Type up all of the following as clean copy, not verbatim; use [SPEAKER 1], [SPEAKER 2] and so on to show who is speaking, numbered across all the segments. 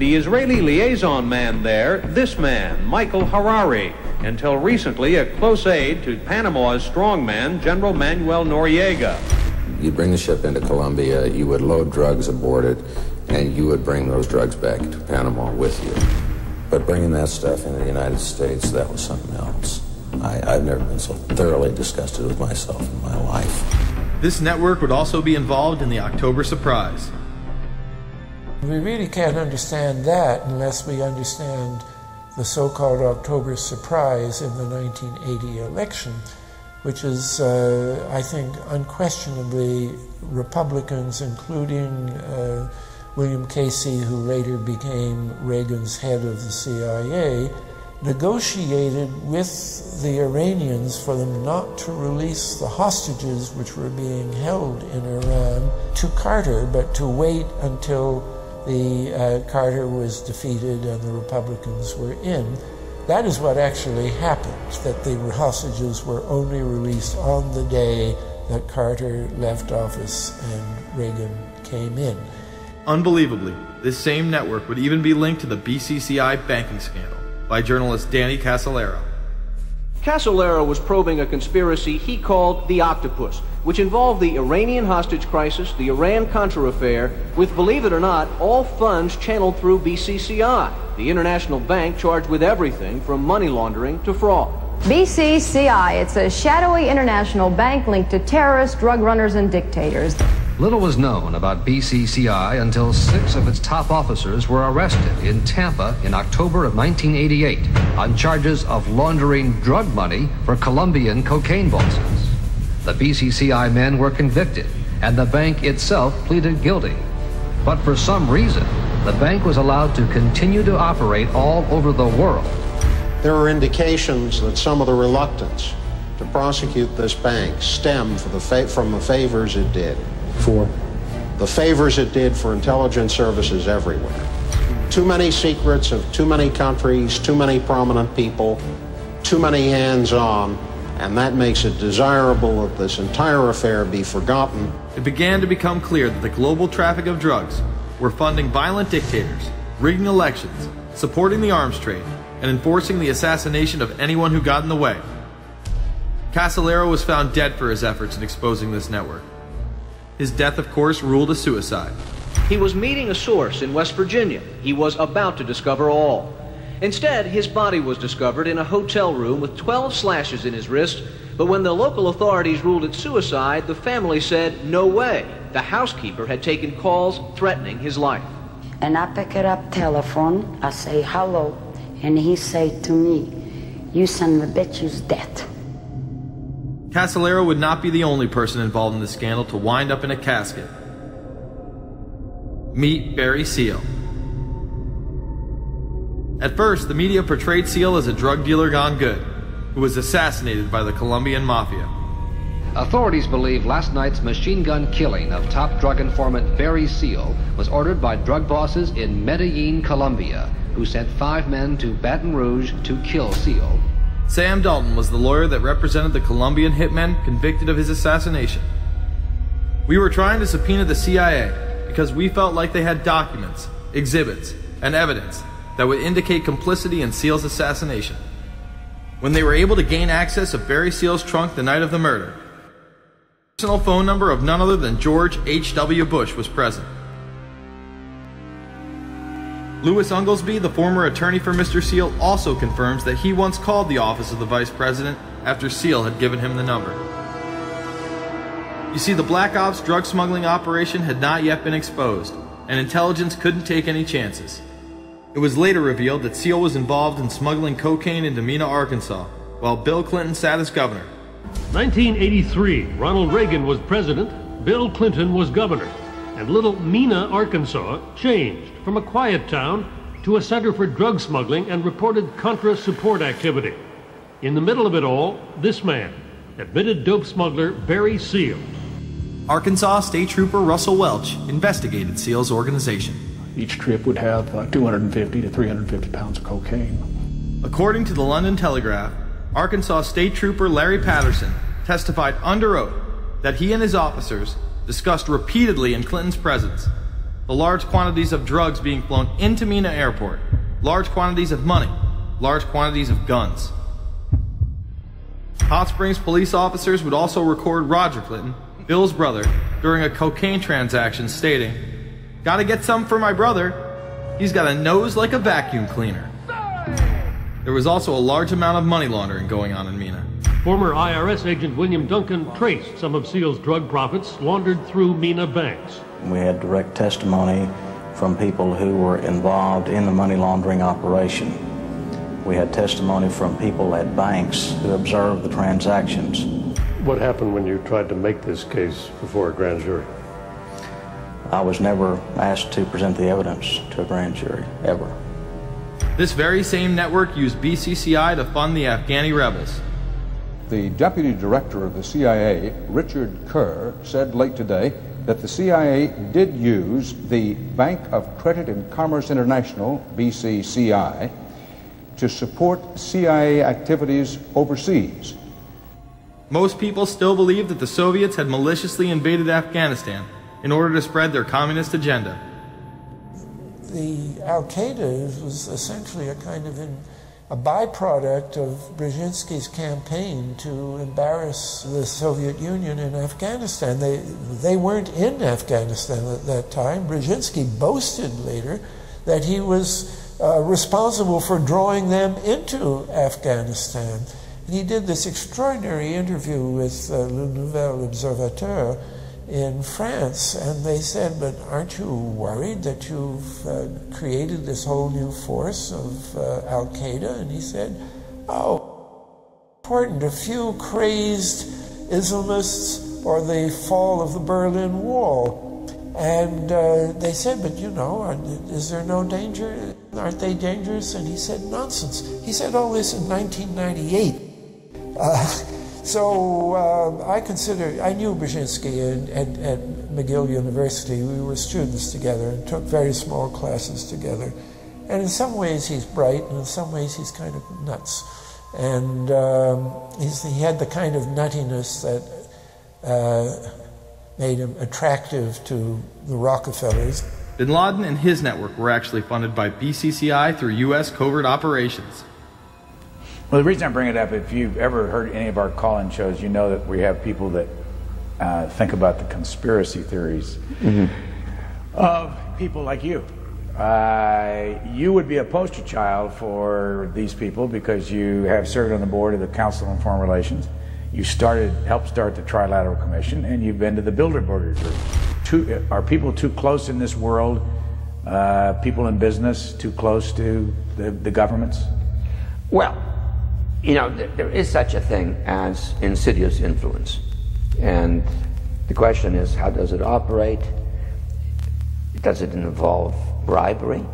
[SPEAKER 1] The Israeli liaison man there, this man, Michael Harari, until recently a close aide to Panama's strongman, General Manuel Noriega.
[SPEAKER 2] You'd bring the ship into Colombia, you would load drugs aboard it, and you would bring those drugs back to Panama with you. But bringing that stuff into the United States, that was something else. I've never been so thoroughly disgusted with myself in my life.
[SPEAKER 3] This network would also be involved in the October surprise.
[SPEAKER 4] We really can't understand that unless we understand the so-called October surprise in the 1980 election, which is, I think, unquestionably Republicans, including William Casey, who later became Reagan's head of the CIA, negotiated with the Iranians for them not to release the hostages which were being held in Iran to Carter, but to wait until the Carter was defeated and the Republicans were in. That is what actually happened, that the hostages were only released on the day that Carter left office and Reagan came in.
[SPEAKER 3] Unbelievably, this same network would even be linked to the BCCI banking scandal by journalist Danny Casolaro.
[SPEAKER 5] Casolaro was probing a conspiracy he called the Octopus, which involved the Iranian hostage crisis, the Iran-Contra affair, with, believe it or not, all funds channeled through BCCI, the international bank charged with everything from money laundering to fraud.
[SPEAKER 6] BCCI, it's a shadowy international bank linked to terrorists, drug runners, and dictators.
[SPEAKER 7] Little was known about BCCI until 6 of its top officers were arrested in Tampa in October of 1988 on charges of laundering drug money for Colombian cocaine bosses. The BCCI men were convicted, and the bank itself pleaded guilty. But for some reason, the bank was allowed to continue to operate all over the world.
[SPEAKER 8] There are indications that some of the reluctance to prosecute this bank stemmed from the favors it did.
[SPEAKER 9] For?
[SPEAKER 8] The favors it did for intelligence services everywhere. Too many secrets of too many countries, too many prominent people, too many hands-on, and that makes it desirable that this entire affair be forgotten.
[SPEAKER 3] It began to become clear that the global traffic of drugs were funding violent dictators, rigging elections, supporting the arms trade, and enforcing the assassination of anyone who got in the way. Casolaro was found dead for his efforts in exposing this network. His death, of course, ruled a suicide.
[SPEAKER 5] He was meeting a source in West Virginia. He was about to discover all. Instead, his body was discovered in a hotel room with 12 slashes in his wrist, but when the local authorities ruled it suicide, the family said, no way. The housekeeper had taken calls threatening his life.
[SPEAKER 10] And I pick it up telephone, I say hello, and he say to me, you son of a bitch, you's dead.
[SPEAKER 3] Casolaro would not be the only person involved in the scandal to wind up in a casket. Meet Barry Seal. At first, the media portrayed Seal as a drug dealer gone good, who was assassinated by the Colombian mafia.
[SPEAKER 7] Authorities believe last night's machine gun killing of top drug informant Barry Seal was ordered by drug bosses in Medellin, Colombia, who sent 5 men to Baton Rouge to kill Seal.
[SPEAKER 3] Sam Dalton was the lawyer that represented the Colombian hitmen convicted of his assassination. We were trying to subpoena the CIA because we felt like they had documents, exhibits, and evidence that would indicate complicity in Seal's assassination. When they were able to gain access of Barry Seal's trunk the night of the murder, the personal phone number of none other than George H.W. Bush was present. Louis Unglesby, the former attorney for Mr. Seal, also confirms that he once called the office of the vice president after Seal had given him the number. You see, the Black Ops drug smuggling operation had not yet been exposed, and intelligence couldn't take any chances. It was later revealed that Seal was involved in smuggling cocaine into Mena, Arkansas, while Bill Clinton sat as governor.
[SPEAKER 9] 1983, Ronald Reagan was president, Bill Clinton was governor, and little Mena, Arkansas changed from a quiet town to a center for drug smuggling and reported Contra support activity. In the middle of it all, this man, admitted dope smuggler Barry Seal.
[SPEAKER 3] Arkansas State Trooper Russell Welch investigated Seal's organization.
[SPEAKER 11] Each trip would have 250 to 350 pounds of cocaine.
[SPEAKER 3] According to the London Telegraph, Arkansas State Trooper Larry Patterson testified under oath that he and his officers discussed repeatedly in Clinton's presence the large quantities of drugs being flown into Mina Airport, large quantities of money, large quantities of guns. Hot Springs police officers would also record Roger Clinton, Bill's brother, during a cocaine transaction stating, "Gotta get some for my brother. He's got a nose like a vacuum cleaner." There was also a large amount of money laundering going on in Mina.
[SPEAKER 9] Former IRS agent William Duncan traced some of Seal's drug profits laundered through Mina banks.
[SPEAKER 12] We had direct testimony from people who were involved in the money laundering operation. We had testimony from people at banks who observed the transactions.
[SPEAKER 9] What happened when you tried to make this case before a grand jury?
[SPEAKER 12] I was never asked to present the evidence to a grand jury, ever.
[SPEAKER 3] This very same network used BCCI to fund the Afghani rebels.
[SPEAKER 13] The deputy director of the CIA, Richard Kerr, said late today that the CIA did use the Bank of Credit and Commerce International, BCCI, to support CIA activities overseas.
[SPEAKER 3] Most people still believe that the Soviets had maliciously invaded Afghanistan in order to spread their communist agenda.
[SPEAKER 4] The Al-Qaeda was essentially a kind of a byproduct of Brzezinski's campaign to embarrass the Soviet Union in Afghanistan. They weren't in Afghanistan at that time. Brzezinski boasted later that he was responsible for drawing them into Afghanistan. And he did this extraordinary interview with Le Nouvel Observateur in France, and they said, "But aren't you worried that you've created this whole new force of Al-Qaeda?" And he said, "Oh, important, a few crazed Islamists or the fall of the Berlin Wall." And they said, "But you know, is there no danger? Aren't they dangerous?" And he said, "Nonsense." He said all this in 1998. I knew Brzezinski at McGill University. We were students together and took very small classes together. And in some ways he's bright, and in some ways he's kind of nuts. And he had the kind of nuttiness that made him attractive to the Rockefellers.
[SPEAKER 3] Bin Laden and his network were actually funded by BCCI through U.S. covert operations.
[SPEAKER 14] Well, the reason I bring it up, if you've ever heard any of our call-in shows, you know that we have people that think about the conspiracy theories of people like you. You would be a poster child for these people because you have served on the board of the Council on Foreign Relations. You helped start the Trilateral Commission, and you've been to the Bilderberger Group. Are people too close in this world, people in business, too close to the governments?
[SPEAKER 15] Well, you know, there is such a thing as insidious influence. And the question is, how does it operate? Does it involve bribery?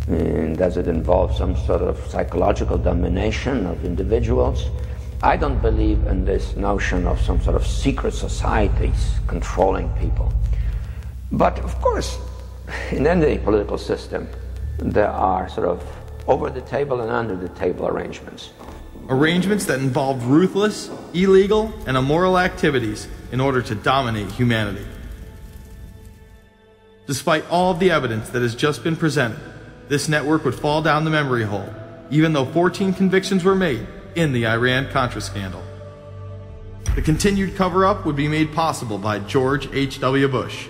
[SPEAKER 15] And does it involve some sort of psychological domination of individuals? I don't believe in this notion of some sort of secret societies controlling people. But of course, in any political system, there are sort of over-the-table and under-the-table arrangements.
[SPEAKER 3] Arrangements that involved ruthless, illegal, and immoral activities in order to dominate humanity. Despite all of the evidence that has just been presented, this network would fall down the memory hole, even though 14 convictions were made in the Iran-Contra scandal. The continued cover-up would be made possible by George H.W. Bush.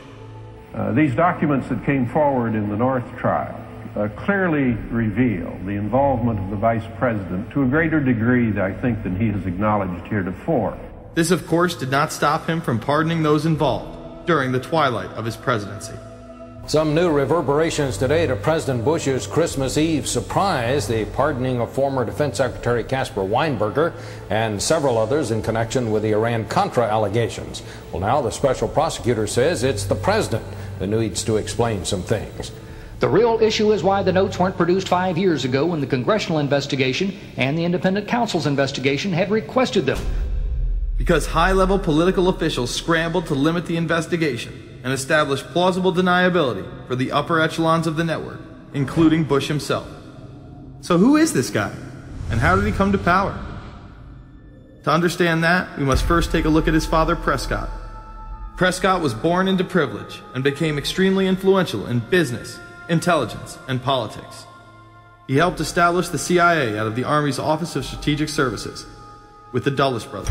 [SPEAKER 16] These documents that came forward in the North trial clearly reveal the involvement of the Vice President to a greater degree, I think, than he has acknowledged heretofore.
[SPEAKER 3] This, of course, did not stop him from pardoning those involved during the twilight of his presidency.
[SPEAKER 1] Some new reverberations today to President Bush's Christmas Eve surprise, the pardoning of former Defense Secretary Caspar Weinberger and several others in connection with the Iran-Contra allegations. Well, now the special prosecutor says it's the president who needs to explain some things.
[SPEAKER 17] The real issue is why the notes weren't produced 5 years ago when the congressional investigation and the independent counsel's investigation had requested them.
[SPEAKER 3] Because high-level political officials scrambled to limit the investigation and establish plausible deniability for the upper echelons of the network, including Bush himself. So who is this guy, and how did he come to power? To understand that, we must first take a look at his father, Prescott. Prescott was born into privilege and became extremely influential in business, intelligence, and politics. He helped establish the CIA out of the Army's Office of Strategic Services with the Dulles brothers.